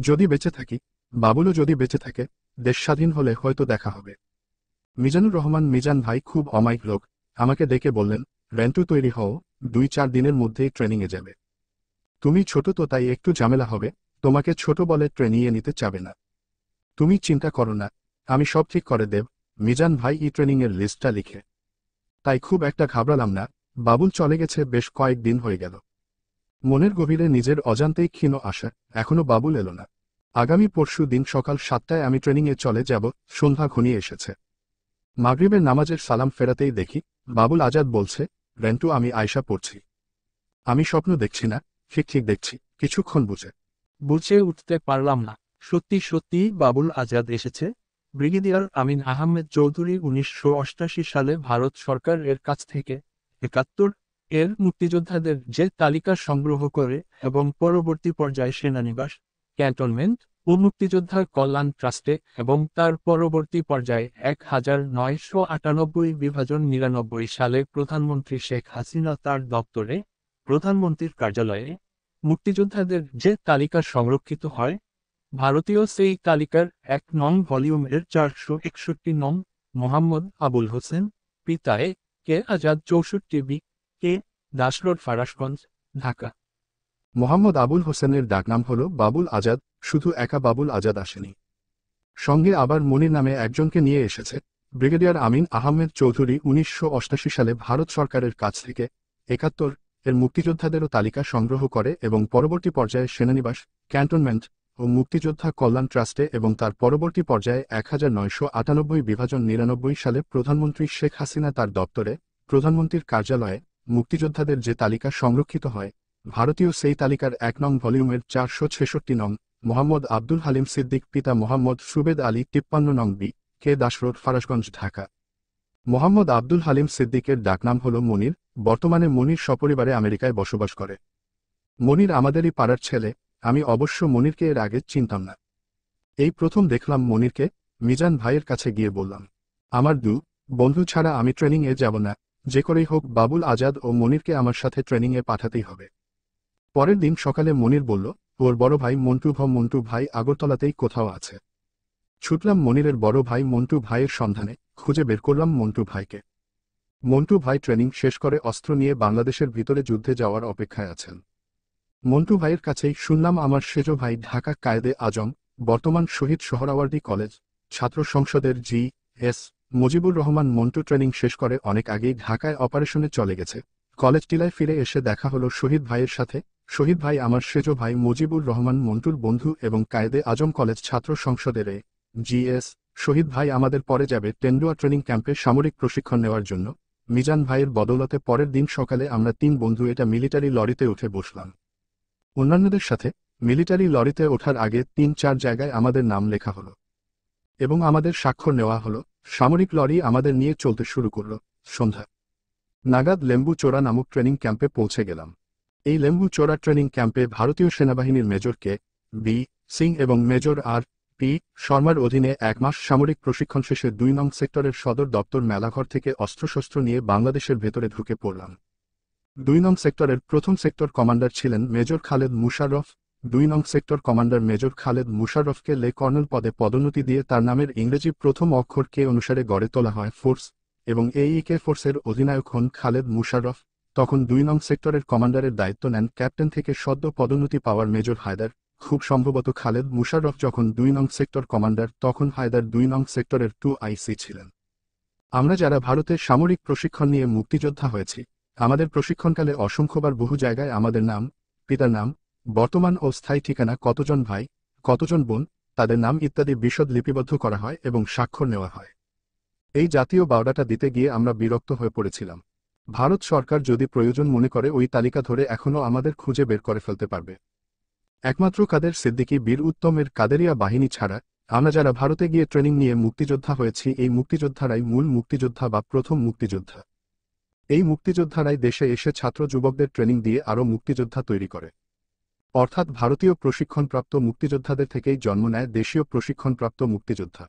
যদি বেঁচে থাকি, বাবুলও যদি বেঁচে থাকে, দেশ স্বাধীন হলে হয়তো দেখা হবে। মিজানুর রহমান মিজান ভাই খুব অমায়িক লোক, আমাকে ডেকে বললেন, রেন্টু তৈরি হও, 2-4 দিনের মধ্যেই ট্রেনিংয়ে যাবে। তুমি ছোট তো তাই একটু ঝামেলা হবে, তোমাকে ছোট বলে ট্রেনিংয়ে নিতে চাবে না। তুমি চিন্তা করো না, আমি সব ঠিক করে দেব। মিজান ভাই ট্রেনিংয়ের লিস্টটা লিখে। তাই খুব একটা ঘাবড়ালাম না। বাবুল চলে গেছে বেশ কয়েকদিন হয়ে গেল। মনের গভীরে নিজের অজান্তেই ক্ষীণ আশা, এখনো বাবুল এলো না। আগামী পরশু দিন সকাল 7টায় আমি ট্রেনিংয়ে চলে যাব। সন্ধ্যা ঘনিয়ে এসেছে। মাগরিবের নামাজের সালাম ফেরাতেই দেখি বাবুল আজাদ বলছে, রেন্টু আমি আয়শা পড়ছি। আমি স্বপ্ন দেখছি না, ঠিক ঠিক দেখছি। কিছুক্ষণ বুঝে উঠতে পারলাম না, সত্যি সত্যি বাবুল আজাদ এসেছে। ব্রিগেডিয়ার আমিন আহমেদ চৌধুরী 1988 সালে ভারত সরকার এর কাছ থেকে 71 এর মুক্তিযোদ্ধাদের যে তালিকা সংগ্রহ করে এবং পরবর্তী পর্যায়ে সেনানিবাস, ক্যান্টনমেন্ট ও মুক্তিযোদ্ধা কল্যাণ ট্রাস্টে এবং তার পরবর্তী পর্যায়ে 1998 বিভাজন 99 সালে প্রধানমন্ত্রী শেখ হাসিনা তার দপ্তরে, প্রধানমন্ত্রীর কার্যালয়ে মুক্তিযোদ্ধাদের যে তালিকা সংরক্ষিত হয়, ভারতীয় সেই তালিকার 1 নং ভলিউমের 461 নং, মোহাম্মদ আবুল হোসেন, পিতা এ কে আজাদ 64 বি কে দাস রোড, ফারাসগঞ্জ, ঢাকা। মোহাম্মদ আবুল হোসেনের ডাকনাম হল বাবুল আজাদ। শুধু একা বাবুল আজাদ আসেনি, সঙ্গে আবার মনির নামে একজনকে নিয়ে এসেছে। ব্রিগেডিয়ার আমিন আহমেদ চৌধুরী 1988 সালে ভারত সরকারের কাছ থেকে 71 এর মুক্তিযোদ্ধাদেরও তালিকা সংগ্রহ করে এবং পরবর্তী পর্যায়ে সেনানিবাস, ক্যান্টনমেন্ট ও মুক্তিযোদ্ধা কল্যাণ ট্রাস্টে এবং তার পরবর্তী পর্যায়ে 1998 বিভাজন 99 সালে প্রধানমন্ত্রী শেখ হাসিনা তার দপ্তরে, প্রধানমন্ত্রীর কার্যালয়ে মুক্তিযোদ্ধাদের যে তালিকা সংরক্ষিত হয়, ভারতীয় সেই তালিকার 1 নং ভলিউমের 466 নং, মোহাম্মদ আব্দুল হালিম সিদ্দিক, পিতা মোহাম্মদ সুবেদ আলী, 53 নং বি কে দাস রোড, ফারাসগঞ্জ, ঢাকা। মোহাম্মদ আব্দুল হালিম সিদ্দিকের ডাকনাম হল মনির। বর্তমানে মনির সপরিবারে আমেরিকায় বসবাস করে। মনির আমাদেরই পাড়ার ছেলে। আমি অবশ্য মনিরকে এর আগে চিনতাম না। এই প্রথম দেখলাম মনিরকে। মিজান ভাইয়ের কাছে গিয়ে বললাম, আমার বন্ধু ছাড়া আমি ট্রেনিংয়ে যাব না, যে করেই হোক বাবুল আজাদ ও মনিরকে আমার সাথে ট্রেনিংয়ে পাঠাতেই হবে। পরের দিন সকালে মনির বলল, ওর বড় ভাই মন্টু ভাই আগরতলাতেই কোথাও আছে। ছুটলাম মনিরের বড় ভাই মন্টু ভাইয়ের সন্ধানে, খুঁজে বের করলাম মন্টু ভাইকে। মন্টু ভাই ট্রেনিং শেষ করে অস্ত্র নিয়ে বাংলাদেশের ভিতরে যুদ্ধে যাওয়ার অপেক্ষায় আছেন। মন্টু ভাইয়ের কাছেই শুনলাম আমার সেজ ভাই ঢাকা কায়েদে আজম, বর্তমান শহীদ সোহরাওয়ার্দী কলেজ ছাত্র সংসদের জি.এস. মুজিবুর রহমান মন্টু ট্রেনিং শেষ করে অনেক আগেই ঢাকায় অপারেশনে চলে গেছে। কলেজ টিলায় ফিরে এসে দেখা হলো শহীদ ভাইয়ের সাথে। শহীদ ভাই আমার সেজ ভাই মুজিবুর রহমান মন্টুর বন্ধু এবং কায়েদে আজম কলেজ ছাত্র সংসদের জি.এস. শহীদ ভাই আমাদের পরে যাবে টেন্ডুয়া ট্রেনিং ক্যাম্পে সামরিক প্রশিক্ষণ নেওয়ার জন্য। মিজান ভাইয়ের বদৌলতে পরের দিন সকালে আমরা 3 বন্ধু এটা মিলিটারি লরিতে উঠে বসলাম। অন্যান্যদের সাথে মিলিটারি লরিতে ওঠার আগে 3-4 জায়গায় আমাদের নাম লেখা হলো এবং আমাদের স্বাক্ষর নেওয়া হলো। সামরিক লরি আমাদের নিয়ে চলতে শুরু করল। সন্ধ্যা নাগাদ লেম্বু চোরা নামক ট্রেনিং ক্যাম্পে পৌঁছে গেলাম। এই লেম্বু চোরা ট্রেনিং ক্যাম্পে ভারতীয় সেনাবাহিনীর মেজর কে বি সিং এবং মেজর আর পি শর্মার অধীনে 1 মাস সামরিক প্রশিক্ষণ শেষে 2 নং সেক্টরের সদর দপ্তর মেলাঘর থেকে অস্ত্রশস্ত্র নিয়ে বাংলাদেশের ভেতরে ঢুকে পড়লাম। 2 নং সেক্টরের প্রথম সেক্টর কমান্ডার ছিলেন মেজর খালেদ মুশাররফ। 2 নং সেক্টর কমান্ডার মেজর খালেদ মুশাররফকে লে কর্নেল পদে পদোন্নতি দিয়ে তার নামের ইংরেজি প্রথম অক্ষর কে অনুসারে গড়ে তোলা হয় ফোর্স এবং এই কে ফোর্সের অধিনায়ক হন খালেদ মুশাররফ। তখন 2 নং সেক্টরের কমান্ডারের দায়িত্ব নেন ক্যাপ্টেন থেকে সদ্য পদোন্নতি পাওয়ার মেজর হায়দার। খুব সম্ভবত খালেদ মুশাররফ যখন 2 নং সেক্টর কমান্ডার, তখন হায়দার 2 নং সেক্টরের 2IC ছিলেন। আমরা যারা ভারতের সামরিক প্রশিক্ষণ নিয়ে মুক্তিযোদ্ধা হয়েছি, আমাদের প্রশিক্ষণকালে অসংখ্যবার বহু জায়গায় আমাদের নাম, পিতার নাম, বর্তমান ও স্থায়ী ঠিকানা, কতজন ভাই, কতজন বোন, তাদের নাম ইত্যাদি বিশদ লিপিবদ্ধ করা হয় এবং স্বাক্ষর নেওয়া হয়। এই জাতীয় বাওড়াটা দিতে গিয়ে আমরা বিরক্ত হয়ে পড়েছিলাম। ভারত সরকার যদি প্রয়োজন মনে করে ওই তালিকা ধরে এখনও আমাদের খুঁজে বের করে ফেলতে পারবে। একমাত্র কাদের সিদ্দিকী বীর উত্তমের কাদেরিয়া বাহিনী ছাড়া আমরা যারা ভারতে গিয়ে ট্রেনিং নিয়ে মুক্তিযোদ্ধা হয়েছি, এই মুক্তিযোদ্ধারাই মূল মুক্তিযোদ্ধা বা প্রথম মুক্তিযোদ্ধা। এই মুক্তিযোদ্ধারাই দেশে এসে ছাত্র যুবকদের ট্রেনিং দিয়ে আরও মুক্তিযোদ্ধা তৈরি করে। অর্থাৎ ভারতীয় প্রশিক্ষণপ্রাপ্ত মুক্তিযোদ্ধাদের থেকেই জন্ম নেয় দেশীয় প্রশিক্ষণপ্রাপ্ত মুক্তিযোদ্ধা।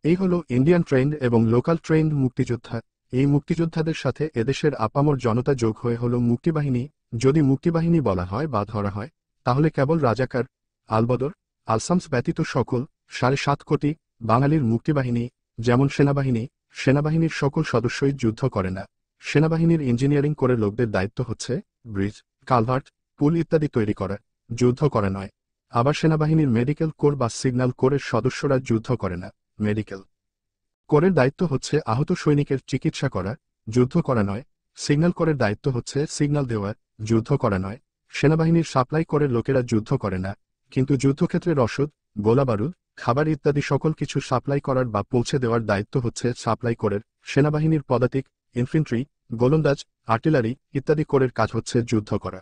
এই হল ইন্ডিয়ান ট্রেন্ড এবং লোকাল ট্রেন্ড মুক্তিযোদ্ধা। এই মুক্তিযোদ্ধাদের সাথে এদেশের আপামর জনতা যোগ হয়ে হল মুক্তিবাহিনী। যদি মুক্তিবাহিনী বলা হয় বা ধরা হয়, তাহলে কেবল রাজাকার, আলবদর, আলসামস ব্যতীত সকল 7.5 কোটি বাঙালির মুক্তিবাহিনী, যেমন সেনাবাহিনীর সকল সদস্যই যুদ্ধ করে না। সেনাবাহিনীর ইঞ্জিনিয়ারিং করে লোকদের দায়িত্ব হচ্ছে ব্রিজ, কালভার্ট, পুল ইত্যাদি তৈরি করা, যুদ্ধ করে নয়। আবার সেনাবাহিনীর মেডিকেল কোর বা সিগন্যাল কোরের সদস্যরা যুদ্ধ করে না। মেডিকেল কোরের দায়িত্ব হচ্ছে আহত সৈনিকের চিকিৎসা করা, যুদ্ধ করা নয়। সিগন্যাল কোরের দায়িত্ব হচ্ছে সিগন্যাল দেওয়া, যুদ্ধ করা নয়। সেনাবাহিনীর সাপ্লাই কোরের লোকেরা যুদ্ধ করে না, কিন্তু যুদ্ধক্ষেত্রে রসদ, গোলাবারুদ, খাবার ইত্যাদি সকল কিছু সাপ্লাই করার বা পৌঁছে দেওয়ার দায়িত্ব হচ্ছে সাপ্লাই কোরের। সেনাবাহিনীর পদাতিক, ইনফ্যান্ট্রি, গোলন্দাজ, আর্টিলারি ইত্যাদি কোরের কাজ হচ্ছে যুদ্ধ করা।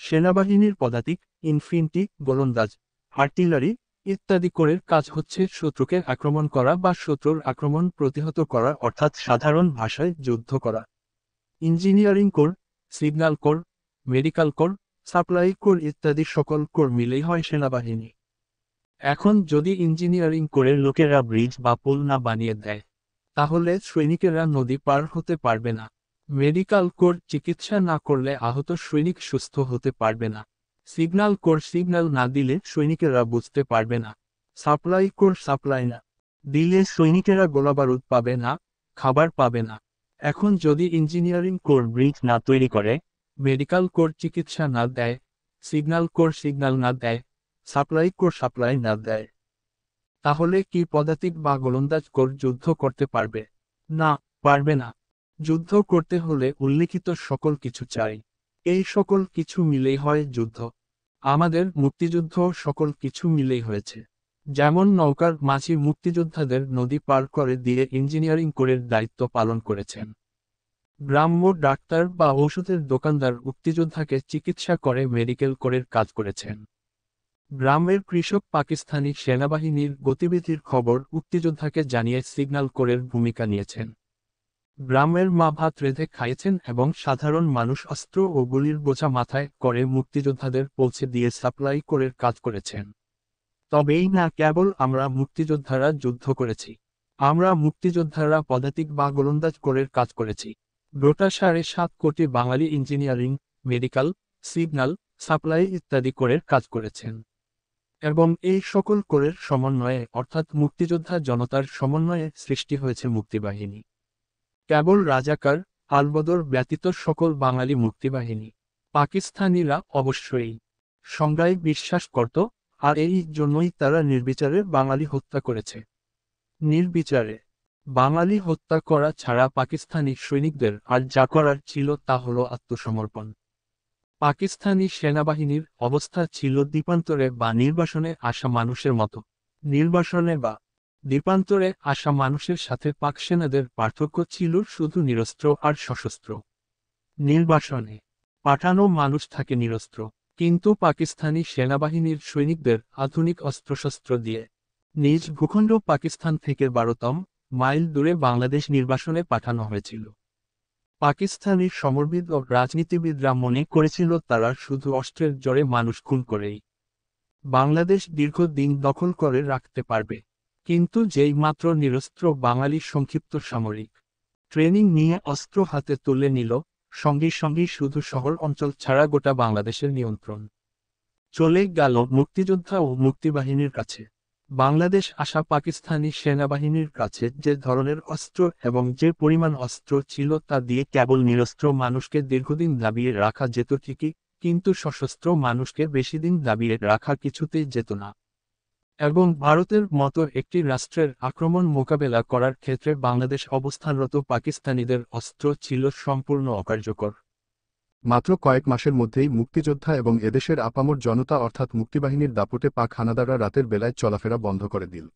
সেনাবাহিনীর পদাতিক, ইনফ্যান্ট্রি, গোলন্দাজ, আর্টিলারি ইত্যাদি কোরের কাজ হচ্ছে শত্রুকে আক্রমণ করা বা শত্রুর আক্রমণ প্রতিহত করা, অর্থাৎ সাধারণ ভাষায় যুদ্ধ করা। Engineering core, signal core, medical core, supply core ইত্যাদি সকল কোর মিলেই হয় সেনাবাহিনী। এখন যদি ইঞ্জিনিয়ারিং কোরের লোকেরা ব্রিজ বা পুল না বানিয়ে দেয়, তাহলে সৈনিকেরা নদী পার হতে পারবে না। মেডিকেল কোর চিকিৎসা না করলে আহত সৈনিক সুস্থ হতে পারবে না। সিগন্যাল কোর সিগন্যাল না দিলে সৈনিকেরা বুঝতে পারবে না। সাপ্লাই কোর সাপ্লাই না দিলে সৈনিকেরা গোলাবারুদ পাবে না, খাবার পাবে না। এখন যদি ইঞ্জিনিয়ারিং কোর ব্রিজ না তৈরি করে, মেডিকেল কোর চিকিৎসা না দেয়, সিগন্যাল কোর সিগন্যাল না দেয়, সাপ্লাই কোর সাপ্লাই না দেয়, তাহলে কি পদাতিক বা গোলন্দাজ কোর যুদ্ধ করতে পারবে? না, পারবে না। যুদ্ধ করতে হলে উল্লিখিত সকল কিছু চাই। এই সকল কিছু মিলেই হয় যুদ্ধ। আমাদের মুক্তিযুদ্ধ সকল কিছু মিলেই হয়েছে। যেমন নৌকার মাঝি মুক্তিযোদ্ধাদের নদী পার করে দিয়ে ইঞ্জিনিয়ারিং কোরের দায়িত্ব পালন করেছেন। গ্রাম্য ডাক্তার বা ঔষধের দোকানদার মুক্তিযোদ্ধাকে চিকিৎসা করে মেডিকেল কোরের কাজ করেছেন। গ্রামের কৃষক পাকিস্তানি সেনাবাহিনীর গতিবিধির খবর মুক্তিযোদ্ধাকে জানিয়ে সিগন্যাল কোরের ভূমিকা নিয়েছেন। গ্রামের মা ভাত রেঁধে খাইয়েছেন এবং সাধারণ মানুষ অস্ত্র ও গুলির বোঝা মাথায় করে মুক্তিযোদ্ধাদের পৌঁছে দিয়ে সাপ্লাই কোরের কাজ করেছেন। তবেই না কেবল আমরা মুক্তিযোদ্ধারা যুদ্ধ করেছি, আমরা মুক্তিযোদ্ধারা পদাতিক বা গোলন্দাজ কোরের কাজ করেছি। গোটা 7.5 কোটি বাঙালি ইঞ্জিনিয়ারিং, মেডিকেল, সিগন্যাল, সাপ্লাই ইত্যাদি কোরের কাজ করেছেন। এবং এই সকল কোরের সমন্বয়ে অর্থাৎ মুক্তিযোদ্ধা জনতার সমন্বয়ে সৃষ্টি হয়েছে মুক্তিবাহিনী। কেবল রাজাকার, আলবদর ব্যতীত সকল বাঙালি মুক্তিবাহিনী। পাকিস্তানিরা অবশ্যই সংজ্ঞায় বিশ্বাস করত, আর এই জন্যই তারা নির্বিচারে বাঙালি হত্যা করেছে। নির্বিচারে বাঙালি হত্যা করা ছাড়া পাকিস্তানি সৈনিকদের আর যা করার ছিল তা হলো আত্মসমর্পণ। পাকিস্তানি সেনাবাহিনীর অবস্থা ছিল দ্বীপান্তরে বা নির্বাসনে আসা মানুষের মতো। নির্বাসনে বা দ্বীপান্তরে আসা মানুষের সাথে পাক সেনাদের পার্থক্য ছিল শুধু নিরস্ত্র আর সশস্ত্র। নির্বাসনে পাঠানো মানুষ থাকে নিরস্ত্র, কিন্তু পাকিস্তানি সেনাবাহিনীর সৈনিকদের আধুনিক অস্ত্রশস্ত্র দিয়ে নিজ ভূখণ্ড পাকিস্তান থেকে 12তম মাইল দূরে বাংলাদেশ নির্বাসনে পাঠানো হয়েছিল। পাকিস্তানি সমরবিদ ও রাজনীতিবিদরা মনে করেছিল তারা শুধু অস্ত্রের জোরে মানুষ খুন করেই বাংলাদেশ দীর্ঘদিন দখল করে রাখতে পারবে। কিন্তু যেই মাত্র নিরস্ত্র বাঙালি সংক্ষিপ্ত সামরিক ট্রেনিং নিয়ে অস্ত্র হাতে তুলে নিল, সঙ্গে সঙ্গেই শুধু শহর অঞ্চল ছাড়া গোটা বাংলাদেশের নিয়ন্ত্রণ চলে গেল মুক্তিযোদ্ধা ও মুক্তিবাহিনীর কাছে। বাংলাদেশ আসা পাকিস্তানি সেনাবাহিনীর কাছে যে ধরনের অস্ত্র এবং যে পরিমাণ অস্ত্র ছিল তা দিয়ে কেবল নিরস্ত্র মানুষকে দীর্ঘদিন দাবিয়ে রাখা যেত ঠিকই, কিন্তু সশস্ত্র মানুষকে বেশিদিন দাবিয়ে রাখা কিছুতেই যেত না। এবং ভারতের মতো একটি রাষ্ট্রের আক্রমণ মোকাবেলা করার ক্ষেত্রে বাংলাদেশ অবস্থানরত পাকিস্তানিদের অস্ত্র ছিল সম্পূর্ণ অকার্যকর। মাত্র কয়েক মাসের মধ্যেই মুক্তিযোদ্ধা এবং এদেশের আপামর জনতা অর্থাৎ মুক্তিবাহিনীর দাপটে পাক হানাদাররা রাতের বেলায় চলাফেরা বন্ধ করে দিল।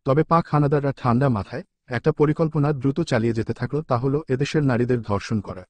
তবে পাক হানাদাররা ঠান্ডা মাথায় একটা পরিকল্পনা দ্রুত চালিয়ে যেতে থাকল, তা হল এদেশের নারীদের ধর্ষণ করা।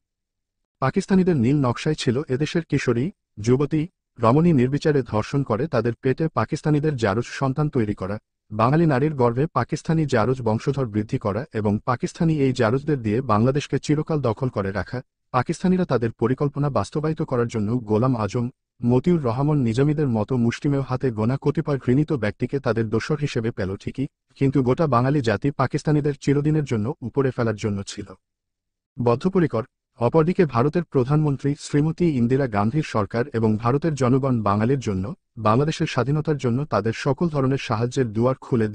পাকিস্তানিদের নীল নকশায় ছিল এদেশের কিশোরী, যুবতী, রমণী নির্বিচারে ধর্ষণ করে তাদের পেটে পাকিস্তানিদের জারজ সন্তান তৈরি করা, বাঙালি নারীর গর্ভে পাকিস্তানি জারজ বংশধর বৃদ্ধি করা এবং পাকিস্তানি এই জারজদের দিয়ে বাংলাদেশকে চিরকাল দখল করে রাখা। পাকিস্তানিরা তাদের পরিকল্পনা বাস্তবায়িত করার জন্য গোলাম আজম, মতিউর রহমান নিজামীদের মতো মুষ্টিমেয় হাতে গোনা কতিপয় ঘৃণিত ব্যক্তিকে তাদের দোসর হিসেবে পেল ঠিকই, কিন্তু গোটা বাঙালি জাতি পাকিস্তানিদের চিরদিনের জন্য উপরে ফেলার জন্য ছিল বদ্ধপরিকর। অপরদিকে ভারতের প্রধানমন্ত্রী শ্রীমতী ইন্দিরা গান্ধীর সরকার এবং ভারতের জনগণ বাঙালির জন্য বাংলাদেশের স্বাধীনতার জন্য তাদের সকল ধরনের সাহায্যের দুয়ার খুলে